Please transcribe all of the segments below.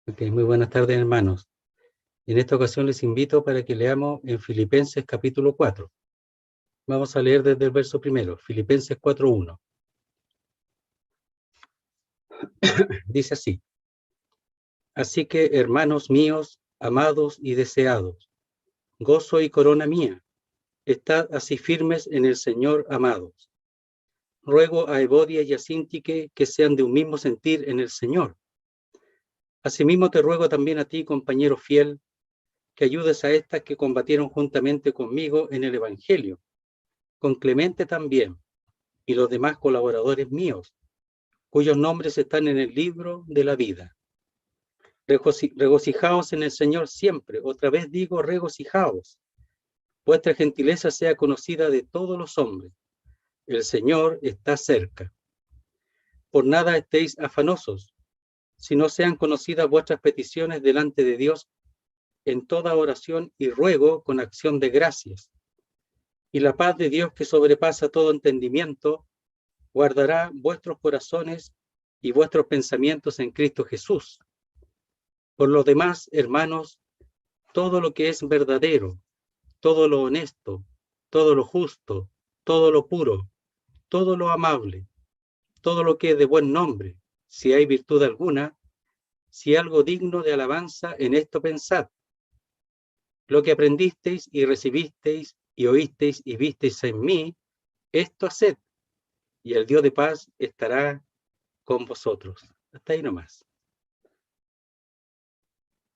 Ok, muy buenas tardes, hermanos. En esta ocasión les invito para que leamos en Filipenses capítulo 4. Vamos a leer desde el verso primero, Filipenses 4:1. Dice así: Así que, hermanos míos, amados y deseados, gozo y corona mía, estad así firmes en el Señor, amados. Ruego a Evodia y a Síntique que sean de un mismo sentir en el Señor. Asimismo te ruego también a ti, compañero fiel, que ayudes a estas que combatieron juntamente conmigo en el Evangelio, con Clemente también, y los demás colaboradores míos, cuyos nombres están en el libro de la vida. Regocijaos en el Señor siempre. Otra vez digo, regocijaos. Vuestra gentileza sea conocida de todos los hombres. El Señor está cerca. Por nada estéis afanosos, sino sean conocidas vuestras peticiones delante de Dios en toda oración y ruego con acción de gracias. Y la paz de Dios, que sobrepasa todo entendimiento, guardará vuestros corazones y vuestros pensamientos en Cristo Jesús. Por lo demás, hermanos, todo lo que es verdadero, todo lo honesto, todo lo justo, todo lo puro, todo lo amable, todo lo que es de buen nombre, si hay virtud alguna, si algo digno de alabanza, en esto pensad. Lo que aprendisteis y recibisteis y oísteis y visteis en mí, esto haced, y el Dios de paz estará con vosotros. Hasta ahí nomás.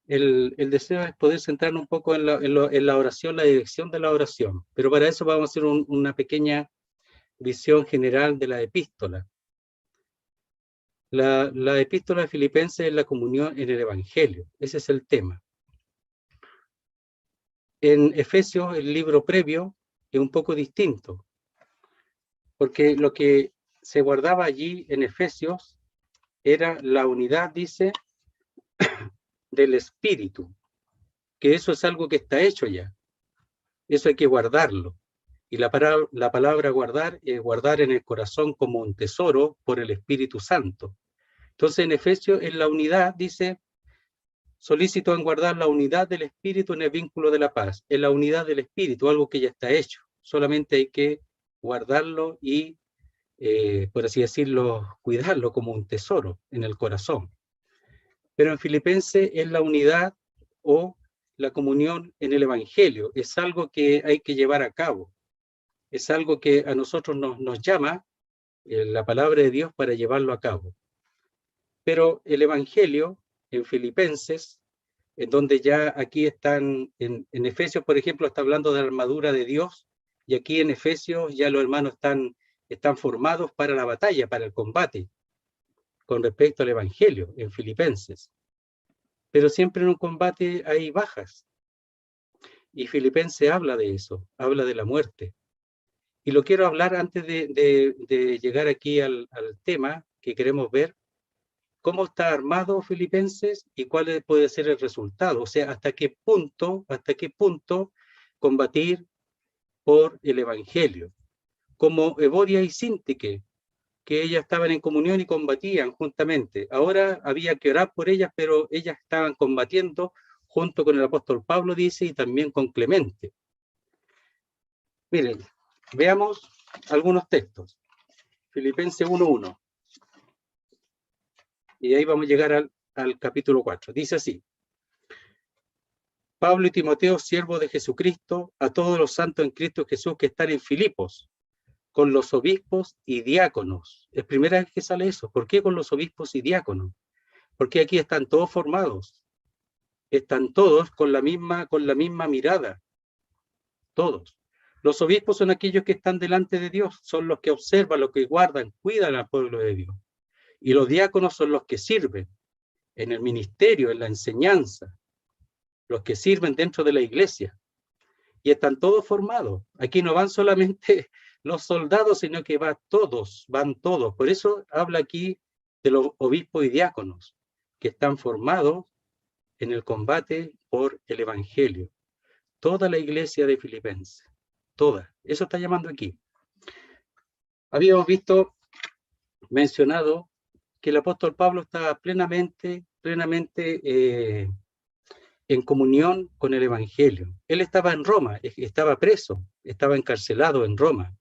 El deseo es poder centrarnos un poco en la oración, la dirección de la oración, pero para eso vamos a hacer una pequeña visión general de la epístola. La epístola de Filipenses es la comunión en el Evangelio, ese es el tema. En Efesios, el libro previo, es un poco distinto, porque lo que se guardaba allí en Efesios era la unidad, dice, del Espíritu, que eso es algo que está hecho ya, eso hay que guardarlo. Y la palabra guardar es guardar en el corazón como un tesoro por el Espíritu Santo. Entonces en Efesios, en la unidad, dice, solícito en guardar la unidad del Espíritu en el vínculo de la paz. En la unidad del Espíritu, algo que ya está hecho. Solamente hay que guardarlo y, por así decirlo, cuidarlo como un tesoro en el corazón. Pero en Filipenses es la unidad o la comunión en el Evangelio. Es algo que hay que llevar a cabo. Es algo que a nosotros nos llama la palabra de Dios para llevarlo a cabo. Pero el Evangelio en Filipenses, en donde ya aquí están, en Efesios, por ejemplo, está hablando de la armadura de Dios, y aquí en Efesios ya los hermanos están formados para la batalla, para el combate, con respecto al Evangelio en Filipenses. Pero siempre en un combate hay bajas, y Filipenses habla de eso, habla de la muerte. Y lo quiero hablar antes de llegar aquí al tema que queremos ver, cómo está armado Filipenses y cuál puede ser el resultado. O sea, hasta qué punto combatir por el Evangelio. Como Evodia y Síntique, que ellas estaban en comunión y combatían juntamente. Ahora había que orar por ellas, pero ellas estaban combatiendo junto con el apóstol Pablo, dice, y también con Clemente. Miren, veamos algunos textos. Filipenses 1:1. Y ahí vamos a llegar al capítulo 4. Dice así: Pablo y Timoteo, siervos de Jesucristo, a todos los santos en Cristo Jesús que están en Filipos, con los obispos y diáconos. Es primera vez que sale eso. ¿Por qué con los obispos y diáconos? Porque aquí están todos formados. Están todos con la misma mirada. Todos. Los obispos son aquellos que están delante de Dios, son los que observan, los que guardan, cuidan al pueblo de Dios. Y los diáconos son los que sirven en el ministerio, en la enseñanza, los que sirven dentro de la iglesia. Y están todos formados. Aquí no van solamente los soldados, sino que van todos. Por eso habla aquí de los obispos y diáconos, que están formados en el combate por el Evangelio. Toda la iglesia de Filipenses, toda. Eso está llamando aquí. Habíamos mencionado que el apóstol Pablo estaba plenamente plenamente en comunión con el Evangelio. Él estaba en Roma, estaba preso, estaba encarcelado en Roma,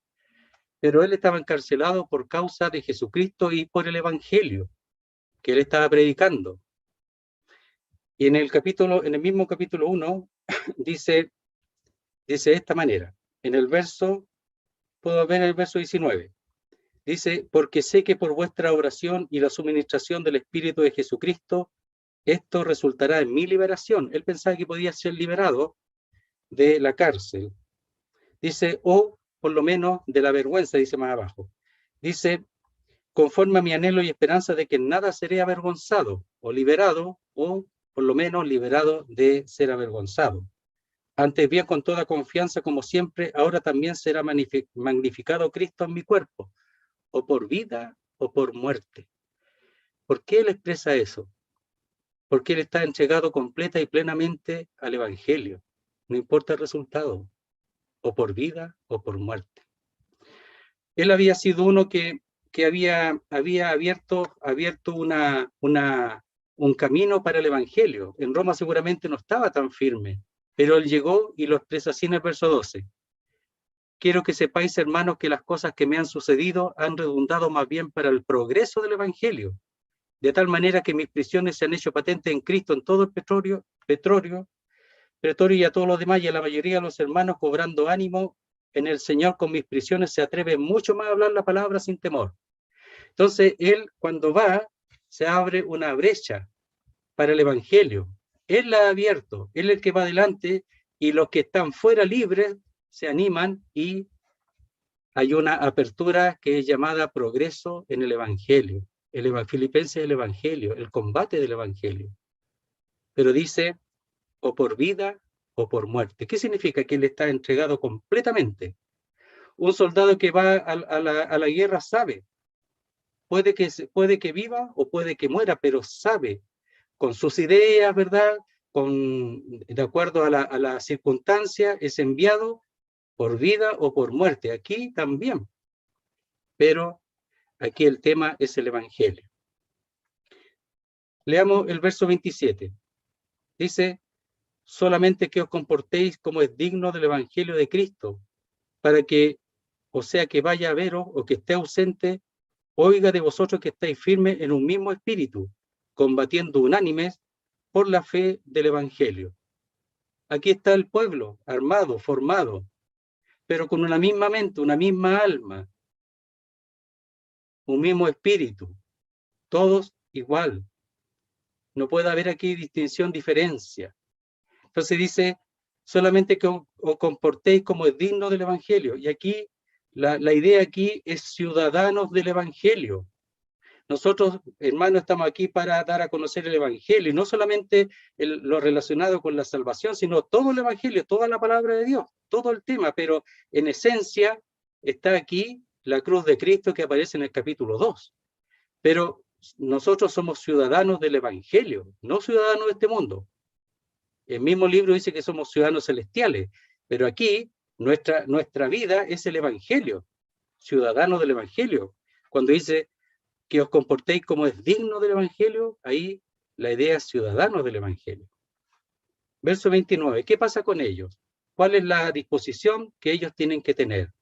pero él estaba encarcelado por causa de Jesucristo y por el Evangelio que él estaba predicando. Y en el mismo capítulo 1, dice de esta manera, en el verso, puedo ver el verso 19, dice, porque sé que por vuestra oración y la suministración del Espíritu de Jesucristo, esto resultará en mi liberación. Él pensaba que podía ser liberado de la cárcel. Dice, o por lo menos de la vergüenza, dice más abajo. Dice, conforme a mi anhelo y esperanza de que en nada seré avergonzado, o liberado, o por lo menos liberado de ser avergonzado. Antes bien, con toda confianza, como siempre, ahora también será magnificado Cristo en mi cuerpo, o por vida o por muerte. ¿Por qué él expresa eso? Porque él está entregado completa y plenamente al Evangelio. No importa el resultado, o por vida o por muerte. Él había sido uno que había abierto un camino para el Evangelio. En Roma seguramente no estaba tan firme, pero él llegó y lo expresa así en el verso 12. Quiero que sepáis, hermanos, que las cosas que me han sucedido han redundado más bien para el progreso del Evangelio, de tal manera que mis prisiones se han hecho patentes en Cristo en todo el pretorio y a todos los demás, y a la mayoría de los hermanos, cobrando ánimo en el Señor con mis prisiones, se atreve mucho más a hablar la palabra sin temor. Entonces, él cuando va, se abre una brecha para el Evangelio. Él la ha abierto, él es el que va adelante, y los que están fuera libres se animan, y hay una apertura que es llamada progreso en el Evangelio. Filipenses es el Evangelio, el combate del Evangelio. Pero dice, o por vida o por muerte. ¿Qué significa? Que él está entregado completamente. Un soldado que va a la guerra sabe, puede que viva o puede que muera, pero sabe, con sus ideas, ¿verdad? De acuerdo a la circunstancia, es enviado por vida o por muerte. Aquí también, pero aquí el tema es el Evangelio. Leamos el verso 27. Dice, solamente que os comportéis como es digno del Evangelio de Cristo, para que, o sea que vaya a veros o que esté ausente, oiga de vosotros que estáis firmes en un mismo espíritu, combatiendo unánimes por la fe del Evangelio. Aquí está el pueblo, armado, formado, pero con una misma mente, una misma alma, un mismo espíritu, todos igual. No puede haber aquí distinción, diferencia. Entonces dice, solamente que os comportéis como es digno del Evangelio. Y aquí, la idea aquí es ciudadanos del Evangelio. Nosotros, hermanos, estamos aquí para dar a conocer el Evangelio, y no solamente lo relacionado con la salvación, sino todo el Evangelio, toda la palabra de Dios, todo el tema, pero en esencia está aquí la cruz de Cristo que aparece en el capítulo 2. Pero nosotros somos ciudadanos del Evangelio, no ciudadanos de este mundo. El mismo libro dice que somos ciudadanos celestiales, pero aquí nuestra vida es el Evangelio, ciudadanos del Evangelio. Cuando dice que os comportéis como es digno del Evangelio, ahí la idea es ciudadanos del Evangelio. Verso 29, ¿qué pasa con ellos? ¿Cuál es la disposición que ellos tienen que tener?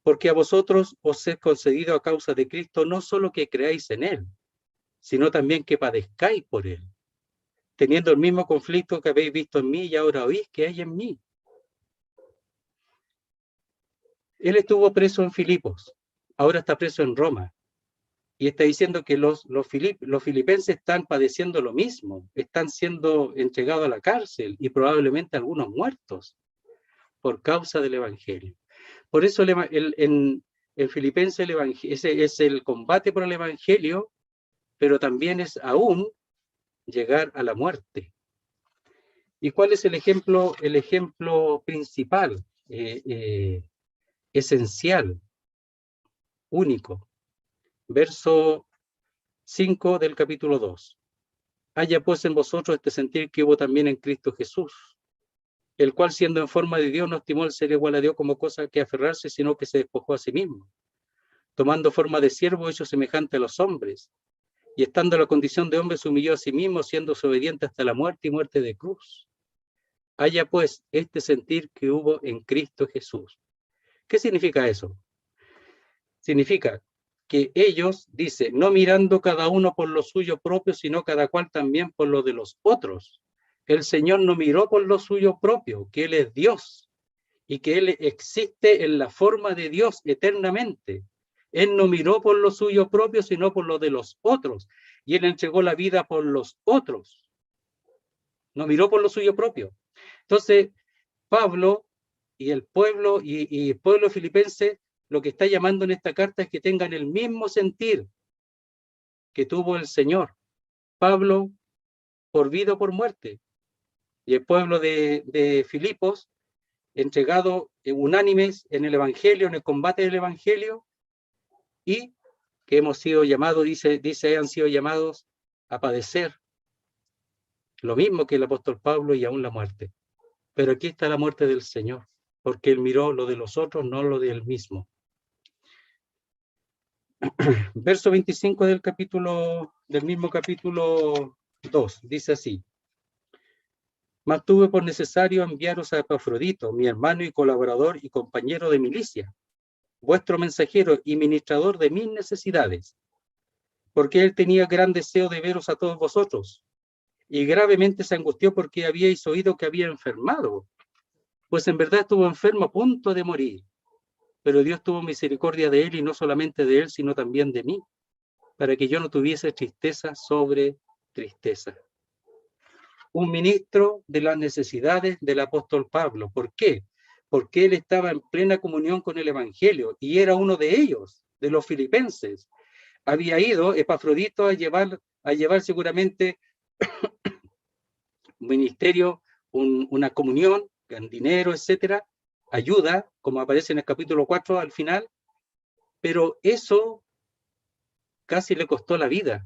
Porque a vosotros os es concedido a causa de Cristo no solo que creáis en Él, sino también que padezcáis por Él, teniendo el mismo conflicto que habéis visto en mí y ahora oís que hay en mí. Él estuvo preso en Filipos, ahora está preso en Roma, y está diciendo que los filipenses están padeciendo lo mismo, están siendo entregados a la cárcel y probablemente algunos muertos por causa del Evangelio. Por eso en Filipenses ese es el combate por el Evangelio, pero también es aún llegar a la muerte. ¿Y cuál es el ejemplo principal, esencial, único? Verso 5 del capítulo 2. Haya pues en vosotros este sentir que hubo también en Cristo Jesús, el cual siendo en forma de Dios no estimó el ser igual a Dios como cosa que aferrarse, sino que se despojó a sí mismo, tomando forma de siervo hecho semejante a los hombres, y estando en la condición de hombre se humilló a sí mismo, siendo obediente hasta la muerte y muerte de cruz. Haya pues este sentir que hubo en Cristo Jesús. ¿Qué significa eso? Significa que ellos, dice, no mirando cada uno por lo suyo propio, sino cada cual también por lo de los otros. El Señor no miró por lo suyo propio, que Él es Dios y que Él existe en la forma de Dios eternamente. Él no miró por lo suyo propio, sino por lo de los otros. Y Él entregó la vida por los otros. No miró por lo suyo propio. Entonces, Pablo y el pueblo filipense lo que está llamando en esta carta es que tengan el mismo sentir que tuvo el Señor. Pablo por vida o por muerte. Y el pueblo de Filipos, entregado unánimes en el Evangelio, en el combate del Evangelio, y que hemos sido llamados, dice, han sido llamados a padecer lo mismo que el apóstol Pablo y aún la muerte. Pero aquí está la muerte del Señor, porque Él miró lo de los otros, no lo de Él mismo. Verso 25 del mismo capítulo 2, dice así: mas tuve por necesario enviaros a Epafrodito, mi hermano y colaborador y compañero de milicia, vuestro mensajero y ministrador de mis necesidades, porque él tenía gran deseo de veros a todos vosotros, y gravemente se angustió porque habíais oído que había enfermado, pues en verdad estuvo enfermo a punto de morir. Pero Dios tuvo misericordia de él, y no solamente de él, sino también de mí, para que yo no tuviese tristeza sobre tristeza. Un ministro de las necesidades del apóstol Pablo. ¿Por qué? Porque él estaba en plena comunión con el Evangelio, y era uno de ellos, de los filipenses. Había ido Epafrodito a llevar seguramente un ministerio, una comunión, dinero, etcétera, ayuda, como aparece en el capítulo 4 al final, pero eso casi le costó la vida.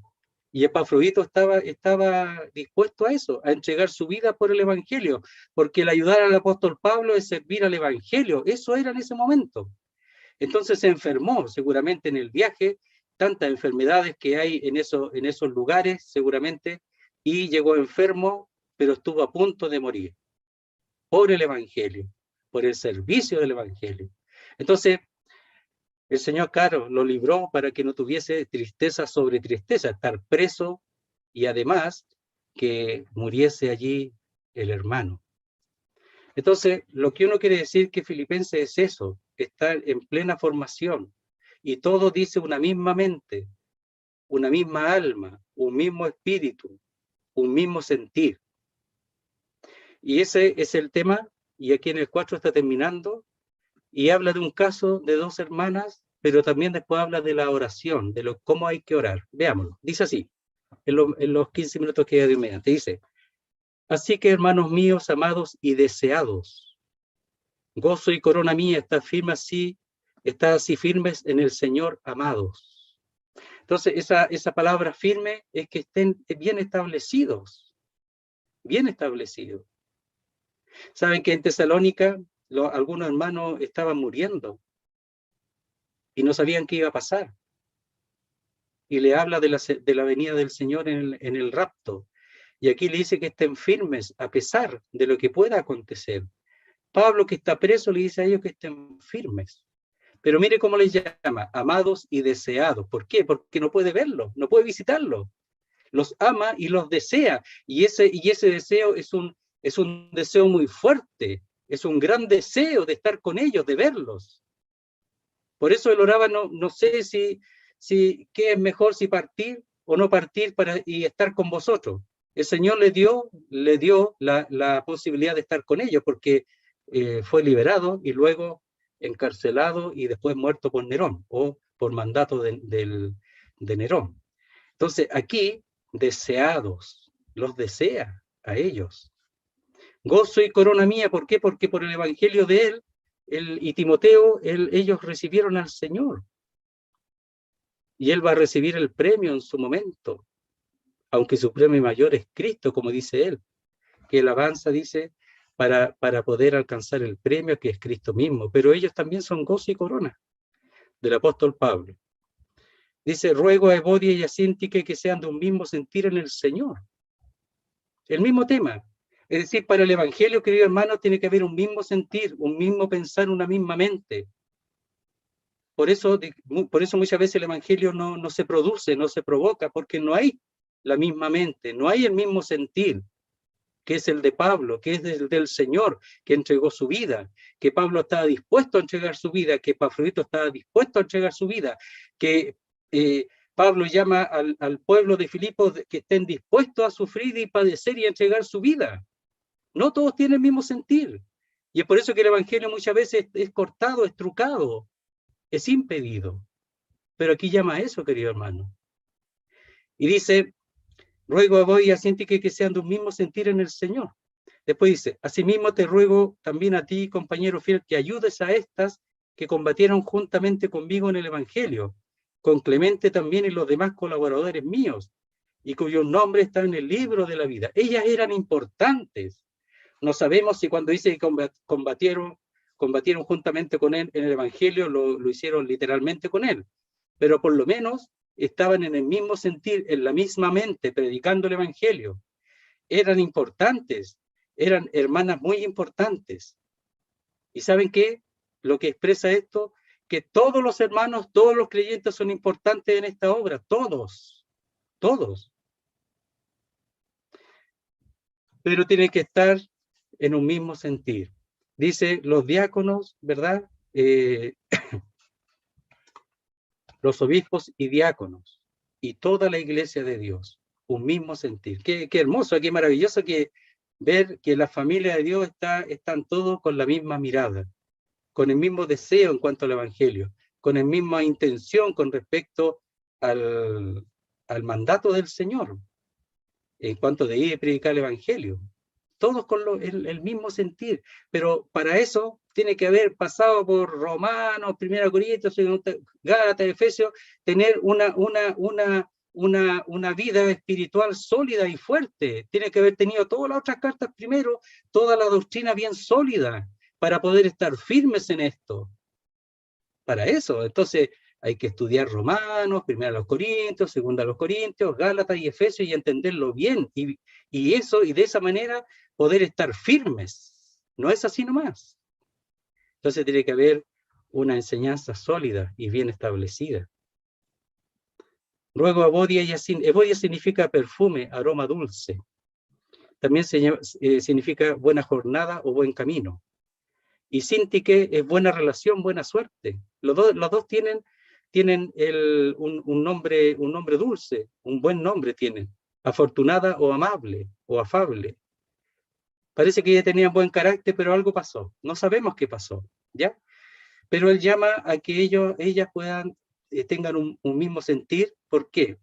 Y Epafrodito estaba dispuesto a eso, a entregar su vida por el Evangelio, porque el ayudar al apóstol Pablo es servir al Evangelio. Eso era en ese momento. Entonces se enfermó seguramente en el viaje, tantas enfermedades que hay en esos lugares seguramente, y llegó enfermo, pero estuvo a punto de morir por el Evangelio, por el servicio del Evangelio. Entonces, el Señor, claro, lo libró para que no tuviese tristeza sobre tristeza, estar preso y además que muriese allí el hermano. Entonces, lo que uno quiere decir que Filipenses es eso, estar en plena formación, y todo dice una misma mente, una misma alma, un mismo espíritu, un mismo sentir. Y ese es el tema, y aquí en el 4 está terminando, y habla de un caso de dos hermanas, pero también después habla de la oración, de cómo hay que orar. Veámoslo. Dice así, en los 15 minutos que hay mediante, dice: así que, hermanos míos, amados y deseados, gozo y corona mía, está así firmes en el Señor, amados. Entonces, esa palabra firme es que estén bien establecidos, bien establecidos. Saben que en Tesalónica algunos hermanos estaban muriendo y no sabían qué iba a pasar. Y le habla de la venida del Señor en el rapto. Y aquí le dice que estén firmes a pesar de lo que pueda acontecer. Pablo, que está preso, le dice a ellos que estén firmes. Pero mire cómo les llama: amados y deseados. ¿Por qué? Porque no puede verlos, no puede visitarlos. Los ama y los desea. Y ese deseo es un deseo muy fuerte. Es un gran deseo de estar con ellos, de verlos. Por eso él oraba, no sé si qué es mejor, si partir o no partir y estar con vosotros. El Señor le dio la posibilidad de estar con ellos, porque fue liberado y luego encarcelado y después muerto por Nerón, o por mandato de Nerón. Entonces aquí, deseados, los desea a ellos. Gozo y corona mía, ¿por qué? Porque por el evangelio de él y Timoteo, ellos recibieron al Señor. Y él va a recibir el premio en su momento, aunque su premio mayor es Cristo, como dice él, que él avanza, dice, para poder alcanzar el premio que es Cristo mismo. Pero ellos también son gozo y corona del apóstol Pablo. Dice, ruego a Evodia y a Síntique que sean de un mismo sentir en el Señor. El mismo tema. Es decir, para el Evangelio, querido hermano, tiene que haber un mismo sentir, un mismo pensar, una misma mente. Por eso muchas veces el Evangelio no se produce, no se provoca, porque no hay la misma mente, no hay el mismo sentir, que es el de Pablo, que es el del Señor, que entregó su vida, que Pablo estaba dispuesto a entregar su vida, que Epafrodito estaba dispuesto a entregar su vida, que Pablo llama al pueblo de Filipos que estén dispuestos a sufrir y padecer y a entregar su vida. No todos tienen el mismo sentir. Y es por eso que el Evangelio muchas veces es cortado, es trucado, es impedido. Pero aquí llama a eso, querido hermano. Y dice, ruego a vos y a Síntique que sean de un mismo sentir en el Señor. Después dice, asimismo te ruego también a ti, compañero fiel, que ayudes a estas que combatieron juntamente conmigo en el Evangelio, con Clemente también y los demás colaboradores míos, y cuyos nombres están en el libro de la vida. Ellas eran importantes. No sabemos si cuando dice que combatieron juntamente con él en el Evangelio, lo hicieron literalmente con él, pero por lo menos estaban en el mismo sentir, en la misma mente, predicando el Evangelio. Eran importantes, eran hermanas muy importantes. ¿Y saben qué? Lo que expresa esto, que todos los hermanos, todos los creyentes son importantes en esta obra, todos, todos. Pero tienen que estar en un mismo sentir. Dice, los diáconos, ¿verdad? Los obispos y diáconos, y toda la iglesia de Dios, un mismo sentir. Qué hermoso, qué maravilloso que ver que la familia de Dios están todos con la misma mirada, con el mismo deseo en cuanto al Evangelio, con la misma intención con respecto al mandato del Señor, en cuanto de ir a predicar el Evangelio. Todos con el mismo sentir, pero para eso tiene que haber pasado por Romanos, 1 Corintios, Gálatas, Efesios, tener una vida espiritual sólida y fuerte. Tiene que haber tenido todas las otras cartas primero, toda la doctrina bien sólida, para poder estar firmes en esto. Para eso, entonces hay que estudiar Romanos, 1 Corintios, 2 Corintios, Gálatas y Efesios y entenderlo bien. Y de esa manera poder estar firmes. No es así nomás. Entonces tiene que haber una enseñanza sólida y bien establecida. Luego Evodia y Asín. Evodia significa perfume, aroma dulce. También significa buena jornada o buen camino. Y Síntique es buena relación, buena suerte. Los dos tienen un nombre dulce, un buen nombre tienen. Afortunada o amable o afable. Parece que ella tenía buen carácter, pero algo pasó. No sabemos qué pasó, ¿ya? Pero él llama a que ellas puedan, tengan un mismo sentir. ¿Por qué?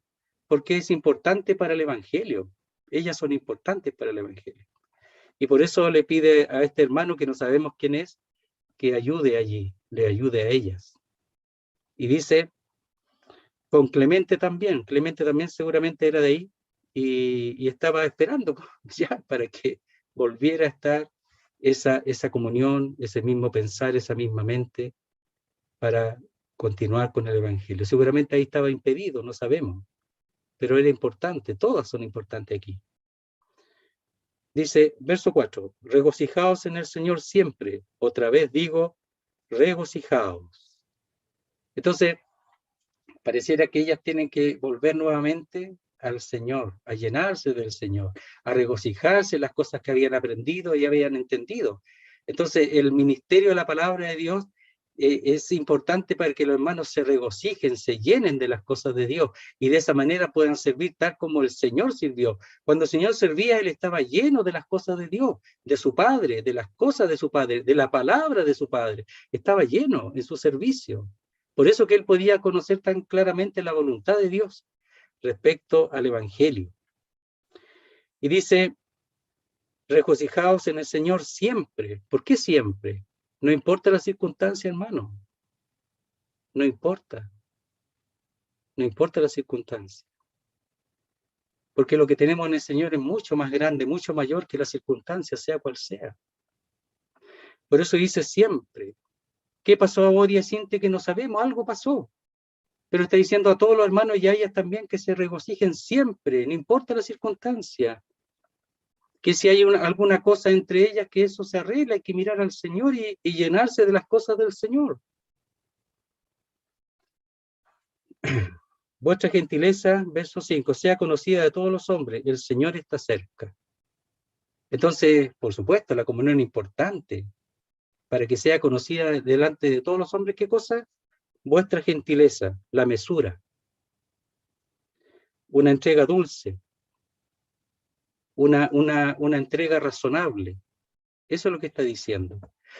Porque es importante para el Evangelio. Ellas son importantes para el Evangelio. Y por eso le pide a este hermano, que no sabemos quién es, que ayude allí, le ayude a ellas. Y dice, con Clemente también seguramente era de ahí, y estaba esperando ya para que volviera a estar esa comunión, ese mismo pensar, esa misma mente, para continuar con el Evangelio. Seguramente ahí estaba impedido, no sabemos, pero era importante, todas son importantes aquí. Dice, verso 4, regocijaos en el Señor siempre. Otra vez digo, regocijaos. Entonces, pareciera que ellas tienen que volver nuevamente al Señor, a llenarse del Señor, a regocijarse en las cosas que habían aprendido y habían entendido. Entonces, el ministerio de la palabra de Dios es importante para que los hermanos se regocijen, se llenen de las cosas de Dios y de esa manera puedan servir tal como el Señor sirvió. Cuando el Señor servía, Él estaba lleno de las cosas de Dios, de su Padre, de las cosas de su Padre, de la palabra de su Padre. Estaba lleno en su servicio. Por eso que Él podía conocer tan claramente la voluntad de Dios respecto al Evangelio. Y dice, regocijaos en el Señor siempre. ¿Por qué siempre? No importa la circunstancia, hermano. No importa. No importa la circunstancia. Porque lo que tenemos en el Señor es mucho más grande, mucho mayor que la circunstancia, sea cual sea. Por eso dice siempre. ¿Qué pasó ahora y siente que no sabemos? Algo pasó. Pero está diciendo a todos los hermanos y a ellas también que se regocijen siempre, no importa la circunstancia. Que si hay alguna cosa entre ellas, que eso se arregla, hay que mirar al Señor y llenarse de las cosas del Señor. Vuestra gentileza, verso 5, sea conocida de todos los hombres, el Señor está cerca. Entonces, por supuesto, la comunión es importante, para que sea conocida delante de todos los hombres, ¿qué cosa? Vuestra gentileza, la mesura, una entrega dulce, una entrega razonable. Eso es lo que está diciendo.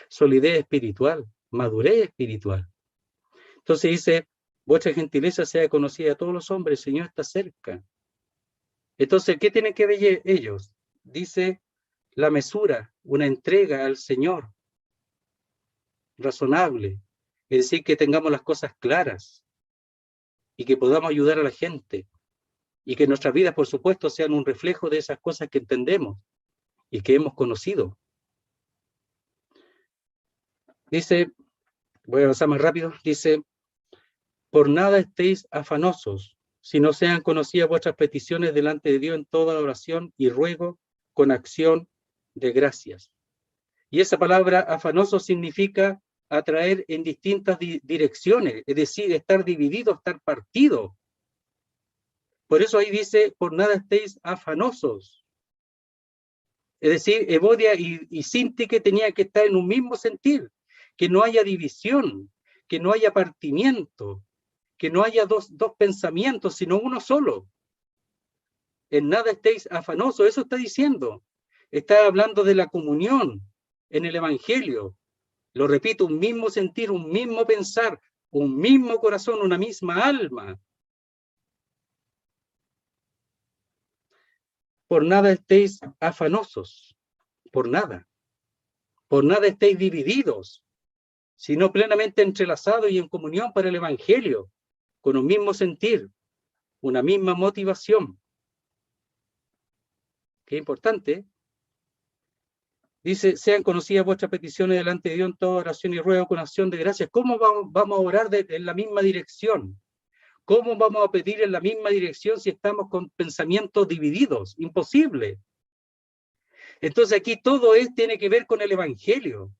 Solidez espiritual, madurez espiritual. Entonces dice, vuestra gentileza sea conocida a todos los hombres, el Señor está cerca. Entonces, ¿qué tienen que ver ellos? Dice, la mesura, una entrega al Señor, razonable, es decir, que tengamos las cosas claras y que podamos ayudar a la gente y que nuestras vidas, por supuesto, sean un reflejo de esas cosas que entendemos y que hemos conocido. Dice, voy a avanzar más rápido, dice, por nada estéis afanosos, si no sean conocidas vuestras peticiones delante de Dios en toda oración y ruego con acción de gracias. Y esa palabra afanoso significa atraer en distintas direcciones, es decir, estar dividido, estar partido. Por eso ahí dice, por nada estéis afanosos. Es decir, Evodia y Síntique tenían que estar en un mismo sentir, que no haya división, que no haya partimiento, que no haya dos pensamientos, sino uno solo. En nada estéis afanosos, eso está diciendo. Está hablando de la comunión en el Evangelio. Lo repito, un mismo sentir, un mismo pensar, un mismo corazón, una misma alma. Por nada estéis afanosos, por nada. Por nada estéis divididos, sino plenamente entrelazados y en comunión para el Evangelio, con un mismo sentir, una misma motivación. Qué importante. Dice, sean conocidas vuestras peticiones delante de Dios en toda oración y ruego con acción de gracias. ¿Cómo vamos a orar en la misma dirección? ¿Cómo vamos a pedir en la misma dirección si estamos con pensamientos divididos? Imposible. Entonces aquí todo tiene que ver con el Evangelio.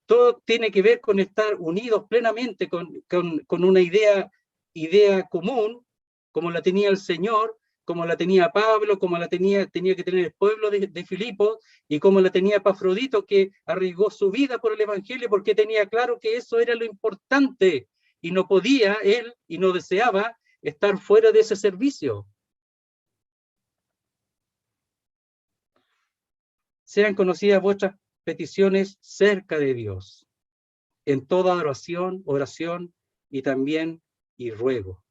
Todo tiene que ver con estar unidos plenamente con una idea común, como la tenía el Señor, como la tenía Pablo, como la tenía que tener el pueblo de Filipos, y como la tenía Epafrodito, que arriesgó su vida por el Evangelio, porque tenía claro que eso era lo importante, y no podía él, y no deseaba, estar fuera de ese servicio. Sean conocidas vuestras peticiones cerca de Dios, en toda oración y también y ruego.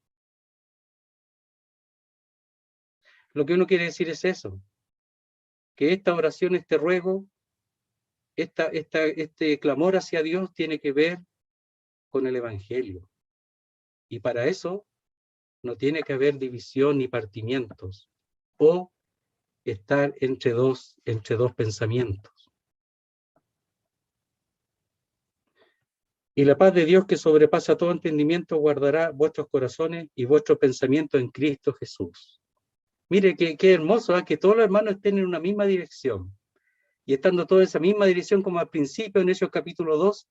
Lo que uno quiere decir es eso, que esta oración, este ruego, este clamor hacia Dios tiene que ver con el Evangelio. Y para eso no tiene que haber división ni partimientos o estar entre dos pensamientos. Y la paz de Dios que sobrepasa todo entendimiento guardará vuestros corazones y vuestros pensamientos en Cristo Jesús. Mire qué hermoso, que todos los hermanos estén en una misma dirección. Y estando todos en esa misma dirección como al principio en Hechos capítulo 2,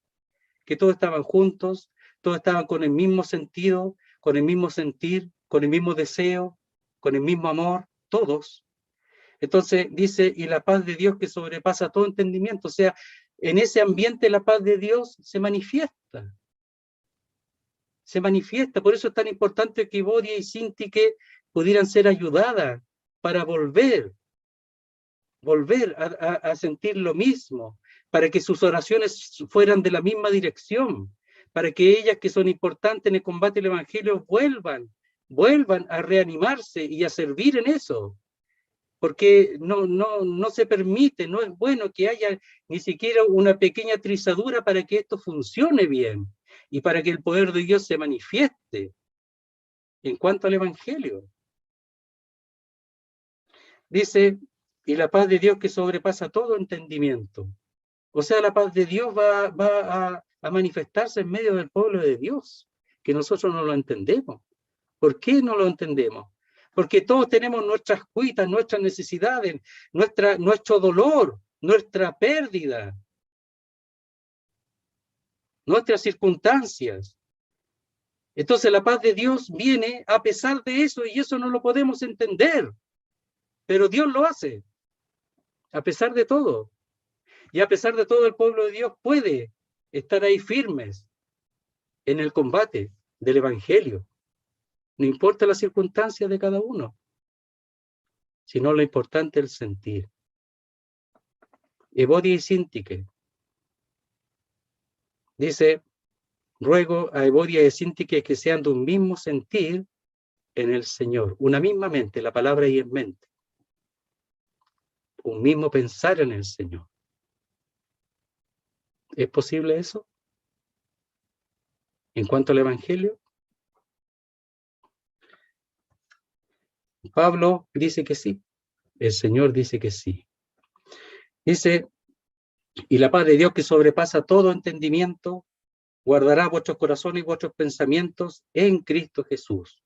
que todos estaban juntos, todos estaban con el mismo sentido, con el mismo sentir, con el mismo deseo, con el mismo amor, todos. Entonces dice, y la paz de Dios que sobrepasa todo entendimiento, o sea, en ese ambiente la paz de Dios se manifiesta. Se manifiesta, por eso es tan importante que Evodia y Síntique pudieran ser ayudadas para volver a sentir lo mismo, para que sus oraciones fueran de la misma dirección, para que ellas que son importantes en el combate del Evangelio vuelvan a reanimarse y a servir en eso, porque no se permite, no es bueno que haya ni siquiera una pequeña trizadura para que esto funcione bien y para que el poder de Dios se manifieste en cuanto al Evangelio. Dice, y la paz de Dios que sobrepasa todo entendimiento. O sea, la paz de Dios va a manifestarse en medio del pueblo de Dios, que nosotros no lo entendemos. ¿Por qué no lo entendemos? Porque todos tenemos nuestras cuitas, nuestras necesidades, nuestro dolor, nuestra pérdida, nuestras circunstancias. Entonces la paz de Dios viene a pesar de eso, y eso no lo podemos entender. Pero Dios lo hace, a pesar de todo. Y a pesar de todo, el pueblo de Dios puede estar ahí firmes en el combate del Evangelio. No importa las circunstancias de cada uno, sino lo importante es el sentir. Evodia y Síntique. Dice, ruego a Evodia y Síntique que sean de un mismo sentir en el Señor, una misma mente, la palabra ahí en mente, un mismo pensar en el Señor. ¿Es posible eso? En cuanto al Evangelio, Pablo dice que sí, el Señor dice que sí. Dice, y la paz de Dios que sobrepasa todo entendimiento, guardará vuestros corazones y vuestros pensamientos en Cristo Jesús.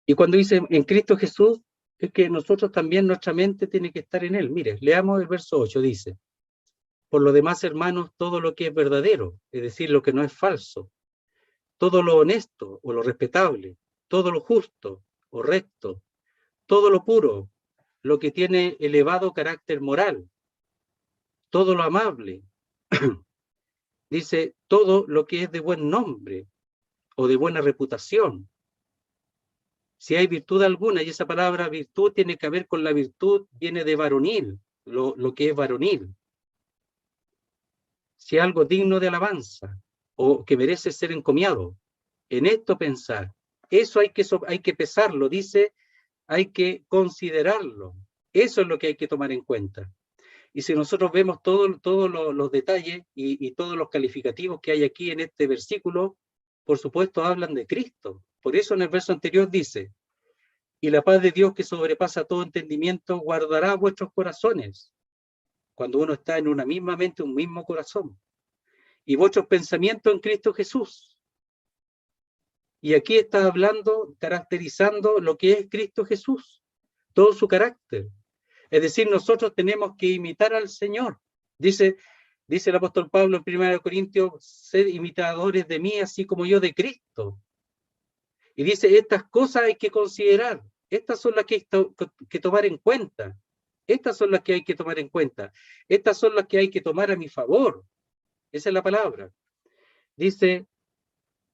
Y cuando dice en Cristo Jesús, es que nosotros también, nuestra mente tiene que estar en Él. Mire, leamos el verso 8, dice, por lo demás, hermanos, todo lo que es verdadero, es decir, lo que no es falso, todo lo honesto o lo respetable, todo lo justo o recto, todo lo puro, lo que tiene elevado carácter moral, todo lo amable, dice, todo lo que es de buen nombre o de buena reputación. Si hay virtud alguna, y esa palabra virtud tiene que ver con la virtud, viene de varonil, lo que es varonil. Si hay algo digno de alabanza o que merece ser encomiado, en esto pensar, eso hay que pesarlo, dice, hay que considerarlo. Eso es lo que hay que tomar en cuenta. Y si nosotros vemos todos los detalles y todos los calificativos que hay aquí en este versículo, por supuesto hablan de Cristo. Por eso en el verso anterior dice, y la paz de Dios que sobrepasa todo entendimiento guardará vuestros corazones. Cuando uno está en una misma mente, un mismo corazón. Y vuestros pensamientos en Cristo Jesús. Y aquí está hablando, caracterizando lo que es Cristo Jesús, todo su carácter. Es decir, nosotros tenemos que imitar al Señor. Dice el apóstol Pablo en 1 Corintios, sed imitadores de mí, así como yo de Cristo. Y dice, estas cosas hay que considerar, estas son las que hay que tomar en cuenta, estas son las que hay que tomar en cuenta, estas son las que hay que tomar a mi favor. Esa es la palabra. Dice,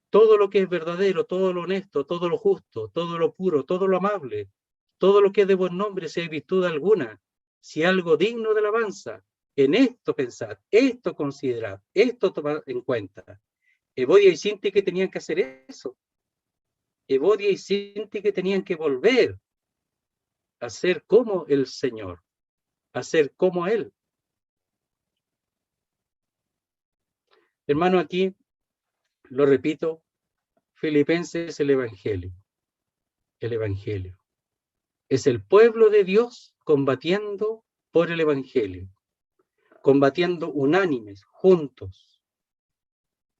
todo lo que es verdadero, todo lo honesto, todo lo justo, todo lo puro, todo lo amable, todo lo que es de buen nombre, si hay virtud alguna, si algo digno de alabanza, en esto pensad, esto considerad, esto tomad en cuenta. Evodia y Síntique tenían que hacer eso. Evodia y Síntique tenían que volver a ser como el Señor, a ser como Él. Hermano, aquí, lo repito, Filipenses es el Evangelio. El Evangelio. Es el pueblo de Dios combatiendo por el Evangelio, combatiendo unánimes, juntos,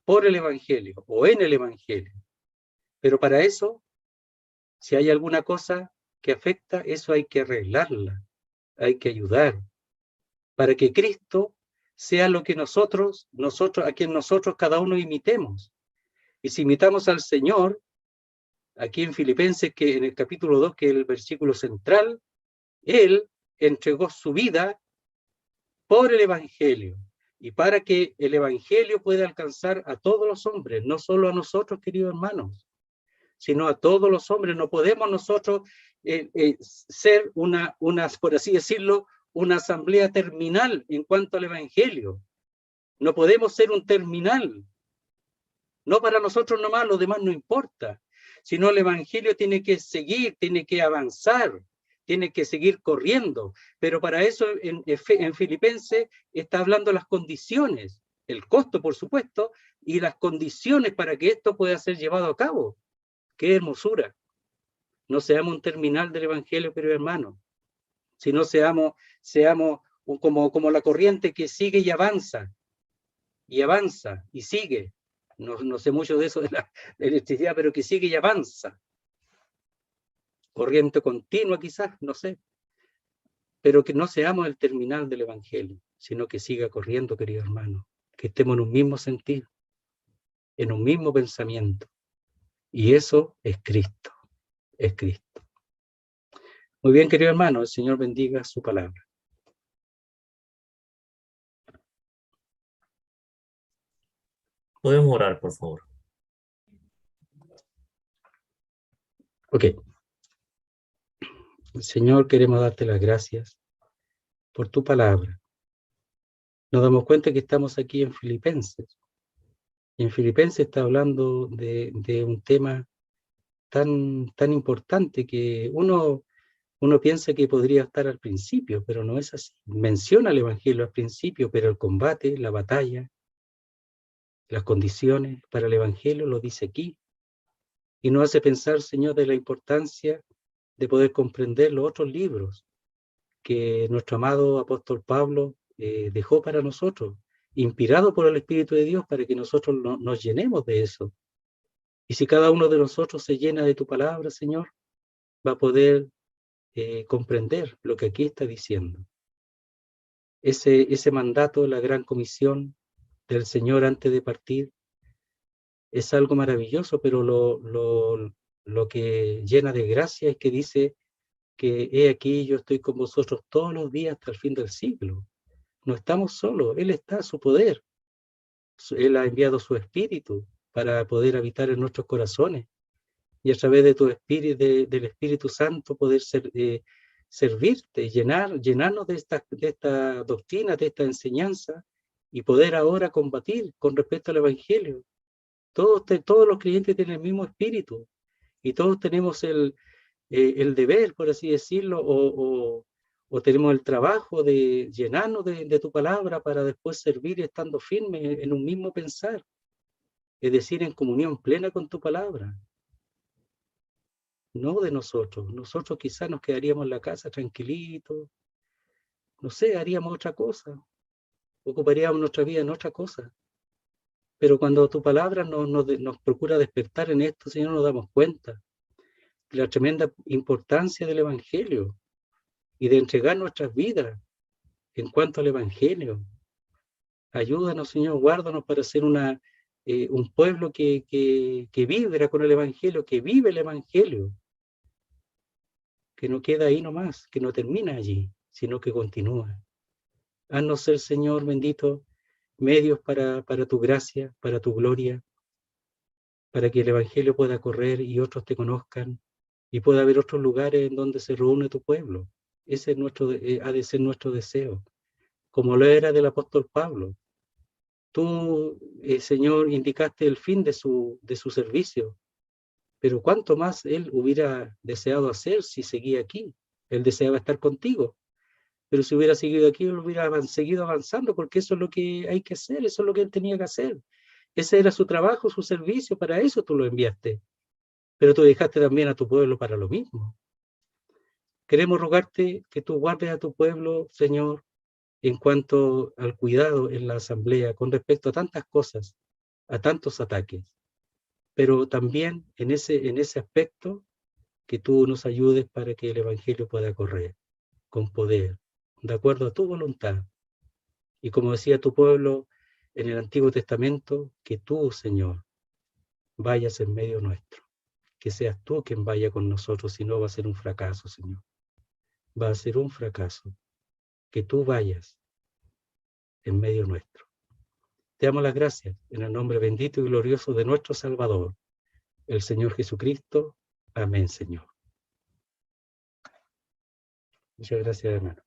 por el Evangelio o en el Evangelio. Pero para eso, si hay alguna cosa que afecta, eso hay que arreglarla, hay que ayudar, para que Cristo sea lo que nosotros, a quien nosotros cada uno imitemos. Y si imitamos al Señor, aquí en Filipenses, que en el capítulo 2, que es el versículo central, Él entregó su vida por el Evangelio y para que el Evangelio pueda alcanzar a todos los hombres, no solo a nosotros, queridos hermanos, sino a todos los hombres. No podemos nosotros ser una, por así decirlo, una asamblea terminal en cuanto al Evangelio. No podemos ser un terminal. No para nosotros nomás, lo demás no importa, sino el Evangelio tiene que seguir, tiene que avanzar, tiene que seguir corriendo. Pero para eso en Filipenses está hablando las condiciones, el costo, por supuesto, y las condiciones para que esto pueda ser llevado a cabo. ¡Qué hermosura! No seamos un terminal del Evangelio, pero hermano, sino seamos como la corriente que sigue y avanza, y sigue. No sé mucho de eso de la electricidad, pero que sigue y avanza. Corriente continua quizás, no sé. Pero que no seamos el terminal del Evangelio, sino que siga corriendo, querido hermano. Que estemos en un mismo sentido, en un mismo pensamiento. Y eso es Cristo, es Cristo. Muy bien, querido hermano, el Señor bendiga su palabra. Podemos orar, por favor. Ok. Señor, queremos darte las gracias por tu palabra. Nos damos cuenta que estamos aquí en Filipenses. Y en Filipenses está hablando de un tema tan importante que uno piensa que podría estar al principio, pero no es así. Menciona el Evangelio al principio, pero el combate, la batalla, las condiciones para el Evangelio lo dice aquí. Y nos hace pensar, Señor, de la importancia de poder comprender los otros libros que nuestro amado apóstol Pablo dejó para nosotros, inspirado por el Espíritu de Dios para que nosotros nos llenemos de eso. Y si cada uno de nosotros se llena de tu palabra, Señor, va a poder comprender lo que aquí está diciendo. Ese mandato, la gran comisión del Señor antes de partir, es algo maravilloso, pero lo que llena de gracia es que dice que he aquí yo estoy con vosotros todos los días hasta el fin del siglo. No estamos solos, Él está a su poder. Él ha enviado su Espíritu para poder habitar en nuestros corazones y a través de tu Espíritu, del Espíritu Santo poder servirte, llenarnos de esta doctrina, de esta enseñanza y poder ahora combatir con respecto al Evangelio. Todos los creyentes tienen el mismo espíritu y todos tenemos el deber, por así decirlo, o tenemos el trabajo de llenarnos de tu palabra para después servir estando firmes en un mismo pensar, es decir, en comunión plena con tu palabra. No de nosotros. Nosotros quizás nos quedaríamos en la casa tranquilitos, no sé, haríamos otra cosa, ocuparíamos nuestra vida en otra cosa. Pero cuando tu palabra nos procura despertar en esto, Señor, nos damos cuenta de la tremenda importancia del Evangelio y de entregar nuestras vidas en cuanto al Evangelio. Ayúdanos, Señor, guárdanos para ser un pueblo que vibra con el Evangelio, que vive el Evangelio, que no queda ahí nomás, que no termina allí, sino que continúa. Haznos ser, Señor bendito, medios para tu gracia, para tu gloria, para que el Evangelio pueda correr y otros te conozcan y pueda haber otros lugares en donde se reúne tu pueblo. Ese es ha de ser nuestro deseo, como lo era del apóstol Pablo. Tú, Señor, indicaste el fin de su servicio, pero cuánto más él hubiera deseado hacer si seguía aquí. Él deseaba estar contigo, pero si hubiera seguido aquí, él hubiera seguido avanzando, porque eso es lo que hay que hacer, eso es lo que él tenía que hacer. Ese era su trabajo, su servicio, para eso tú lo enviaste. Pero tú dejaste también a tu pueblo para lo mismo. Queremos rogarte que tú guardes a tu pueblo, Señor, en cuanto al cuidado en la asamblea con respecto a tantas cosas, a tantos ataques. Pero también en ese aspecto que tú nos ayudes para que el Evangelio pueda correr con poder, de acuerdo a tu voluntad. Y como decía tu pueblo en el Antiguo Testamento, que tú, Señor, vayas en medio nuestro, que seas tú quien vaya con nosotros, si no va a ser un fracaso, Señor. Va a ser un fracaso, que tú vayas en medio nuestro. Te damos las gracias en el nombre bendito y glorioso de nuestro Salvador, el Señor Jesucristo. Amén, Señor. Muchas gracias, hermano.